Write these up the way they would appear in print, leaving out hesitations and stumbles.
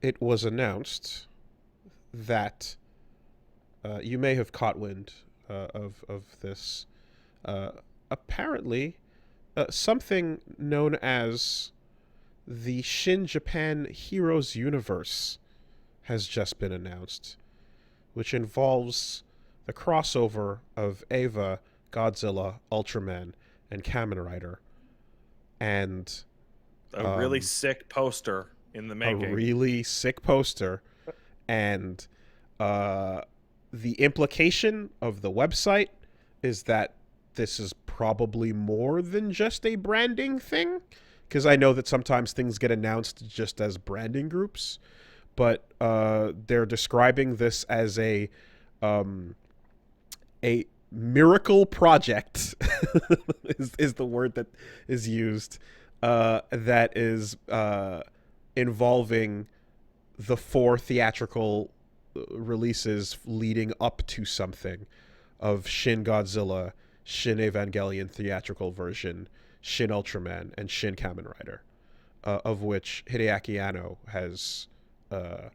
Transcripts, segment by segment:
it was announced that you may have caught wind of this. Uh, Apparently, something known as the Shin Japan Heroes Universe has just been announced, which involves the crossover of Eva, Godzilla, Ultraman, and Kamen Rider, and A really um, sick poster in the a making. really sick poster. And uh, the implication of the website is that this is probably more than just a branding thing, because I know that sometimes things get announced just as branding groups, but they're describing this as um, a miracle project is the word that is used, that is involving the four theatrical releases leading up to something of Shin Godzilla, Shin Evangelion theatrical version, Shin Ultraman, and Shin Kamen Rider, of which Hideaki Anno has uh,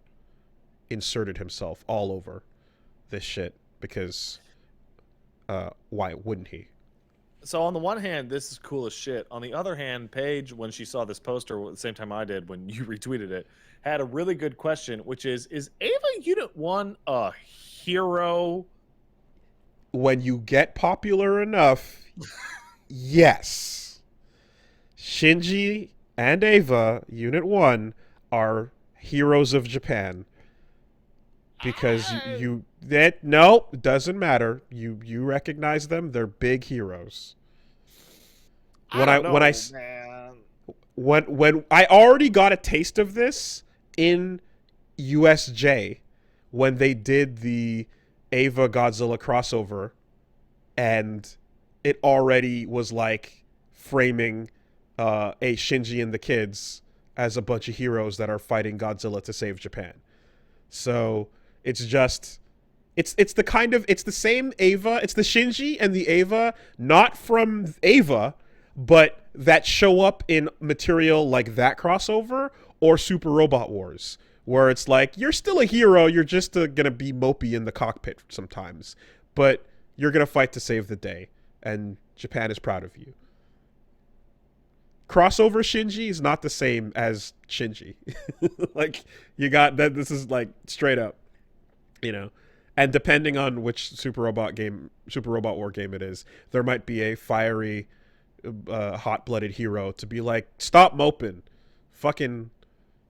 inserted himself all over this shit because why wouldn't he? So on the one hand, this is cool as shit. On the other hand, Paige, when she saw this poster at the same time I did, when you retweeted it, had a really good question, which is Ava Unit 1 a hero? When you get popular enough, yes. Shinji and Eva, Unit 1, are heroes of Japan because I, that no, it doesn't matter. You recognize them, they're big heroes. I When I don't when I know, man. when I already got a taste of this in USJ when they did the Ava Godzilla crossover, and it already was like framing a Shinji and the kids as a bunch of heroes that are fighting Godzilla to save Japan. So it's just it's the kind of it's the same Ava, it's the Shinji and the Ava, not from Ava, but that show up in material like that crossover or Super Robot Wars, where it's like you're still a hero, you're just gonna be mopey in the cockpit sometimes, but you're gonna fight to save the day, and Japan is proud of you. Crossover Shinji is not the same as Shinji. Like you got that. This is like straight up, you know. And depending on which Super Robot War game it is, there might be a fiery, hot-blooded hero to be like, stop moping, fucking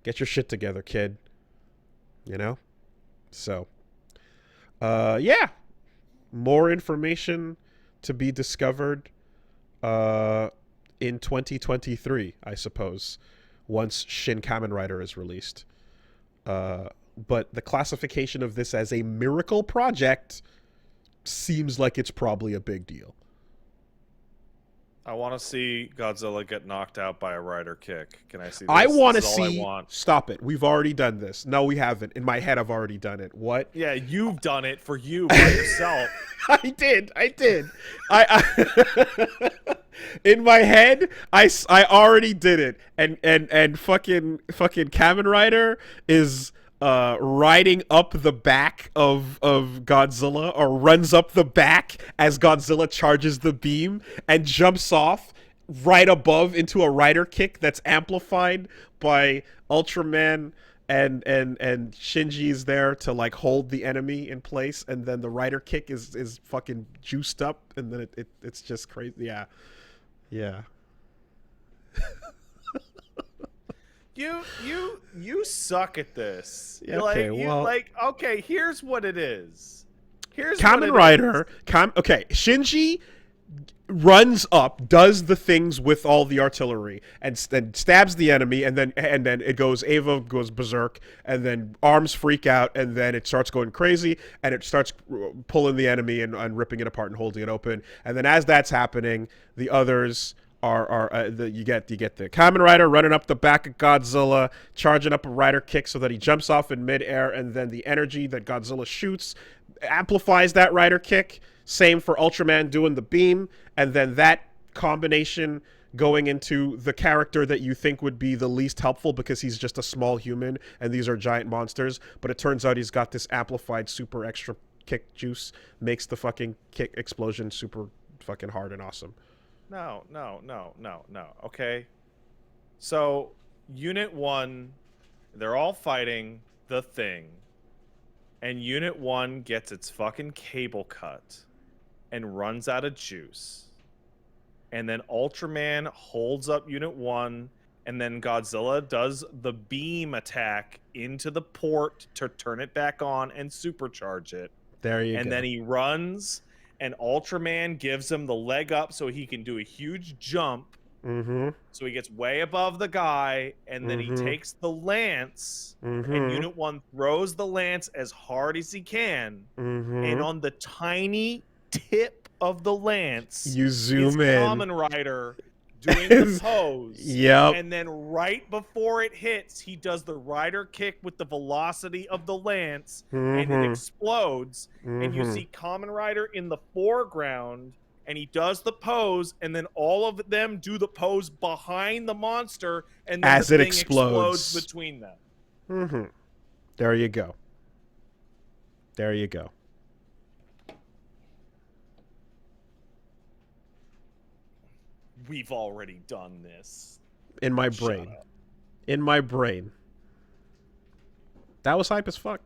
get your shit together, kid. You know. So, yeah, more information to be discovered uh, in 2023, I suppose, once Shin Kamen Rider is released. But the classification of this as a miracle project seems like it's probably a big deal. I want to see Godzilla get knocked out by a rider kick. Can I see I this? want This to is all I see. want. Stop it. We've already done this. No, we haven't. In my head, I've already done it. What? Yeah, you've done it for you by yourself. I did. I did. I in my head, I already did it. And fucking Kamen Rider is riding up the back of Godzilla, or runs up the back as Godzilla charges the beam and jumps off right above into a rider kick that's amplified by Ultraman, and Shinji is there to like hold the enemy in place, and then the rider kick is fucking juiced up, and then it's just crazy. Yeah. Yeah. You suck at this. Yeah, okay, well, Okay, here's what it is. Here's what Kamen it is. Rider, okay, Shinji runs up, does the things with all the artillery, and then stabs the enemy, and then it goes. Ava goes berserk, and then arms freak out, and then it starts going crazy, and it starts pulling the enemy and ripping it apart and holding it open. And then as that's happening, the others you get the Kamen Rider running up the back of Godzilla, charging up a rider kick so that he jumps off in midair, and then the energy that Godzilla shoots amplifies that rider kick. Same for Ultraman doing the beam, and then that combination going into the character that you think would be the least helpful because he's just a small human and these are giant monsters, but it turns out he's got this amplified super extra kick juice, makes the fucking kick explosion super fucking hard and awesome. No. Okay. So, Unit 1, they're all fighting the Thing. And Unit 1 gets its fucking cable cut and runs out of juice. And then Ultraman holds up Unit 1, and then Godzilla does the beam attack into the port to turn it back on and supercharge it. There you go. And then he runs, and Ultraman gives him the leg up so he can do a huge jump. Mm-hmm. So he gets way above the guy, and then he takes the lance, and Unit 1 throws the lance as hard as he can, and on the tiny tip of the lance, you zoom in. Kamen Rider doing the pose. Yep. And then right before it hits, he does the rider kick with the velocity of the lance, and it explodes, and you see Kamen Rider in the foreground, and he does the pose, and then all of them do the pose behind the monster, and then as the it thing explodes between them. There you go. There you go. We've already done this. In my brain. In my brain. That was hype as fuck.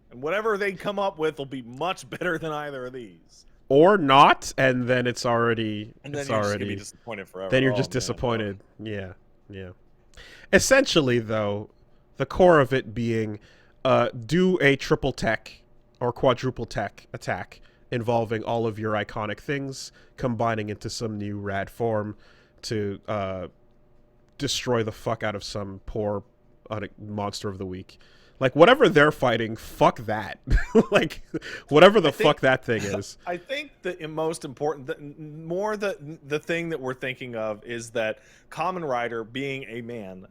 And whatever they come up with will be much better than either of these. Or not, and then it's already... And then it's you're already, just going to be disappointed forever. Then you're just disappointed. Yeah, yeah. Essentially, though, the core of it being do a triple tech or quadruple tech attack involving all of your iconic things, combining into some new rad form to destroy the fuck out of some poor monster of the week. Like, whatever they're fighting, fuck that. Like, whatever the fuck that thing is. I think the most important, the thing that we're thinking of is that Kamen Rider, being a man,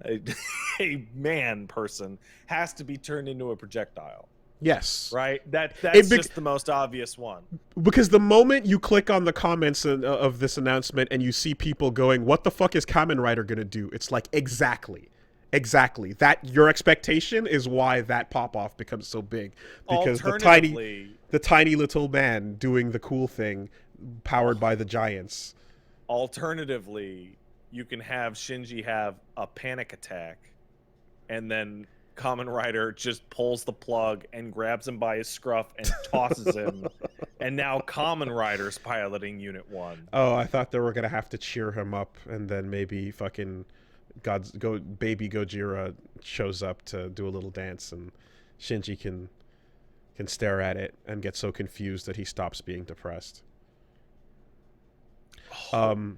a man person, has to be turned into a projectile. Yes. Right? That's just the most obvious one. Because the moment you click on the comments of this announcement and you see people going, what the fuck is Kamen Rider going to do? It's like, exactly. That your expectation is why that pop-off becomes so big. Because the tiny little man doing the cool thing powered by the giants. Alternatively, you can have Shinji have a panic attack, and then Kamen Rider just pulls the plug and grabs him by his scruff and tosses him. And now Kamen Rider's piloting Unit 1. Oh, I thought they were going to have to cheer him up, and then maybe fucking baby Gojira shows up to do a little dance, and Shinji can stare at it and get so confused that he stops being depressed. And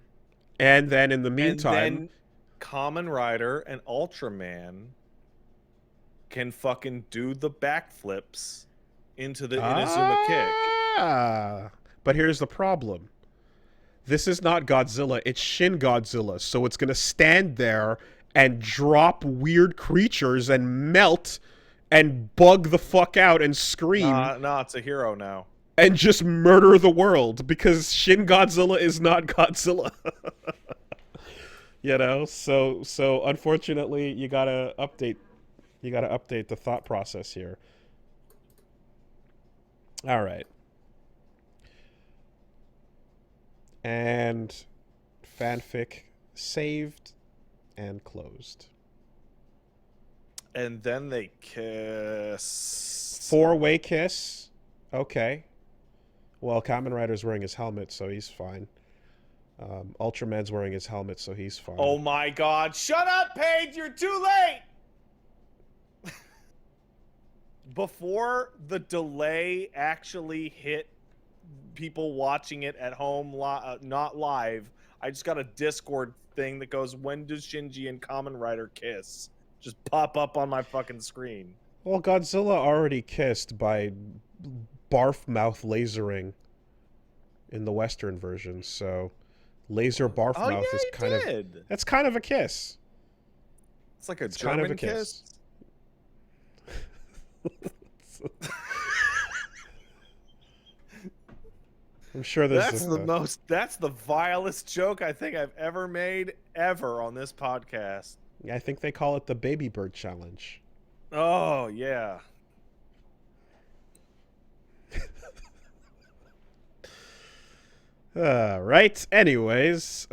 then in the meantime, and then Kamen Rider and Ultraman can fucking do the backflips into the Inazuma kick. But here's the problem. This is not Godzilla, it's Shin Godzilla, so it's going to stand there and drop weird creatures and melt and bug the fuck out and scream. No, it's a hero now. And just murder the world, because Shin Godzilla is not Godzilla. You know? So unfortunately, you gotta update the thought process here. All right. And fanfic saved and closed. And then they kiss. 4-way kiss. Okay. Well, Kamen Rider's wearing his helmet, so he's fine. Ultraman's wearing his helmet, so he's fine. Oh my god. Shut up, Paige! You're too late! Before the delay actually hit people watching it at home, not live, I just got a Discord thing that goes, when does Shinji and Kamen Rider kiss? Just pop up on my fucking screen. Well, Godzilla already kissed by barf mouth lasering in the Western version, so laser barf mouth is kind of... That's kind of a kiss. It's like a German kind of a kiss. I'm sure there's. That's the vilest joke I think I've ever made ever on this podcast. I think they call it the baby bird challenge. Oh yeah. Right. Anyways,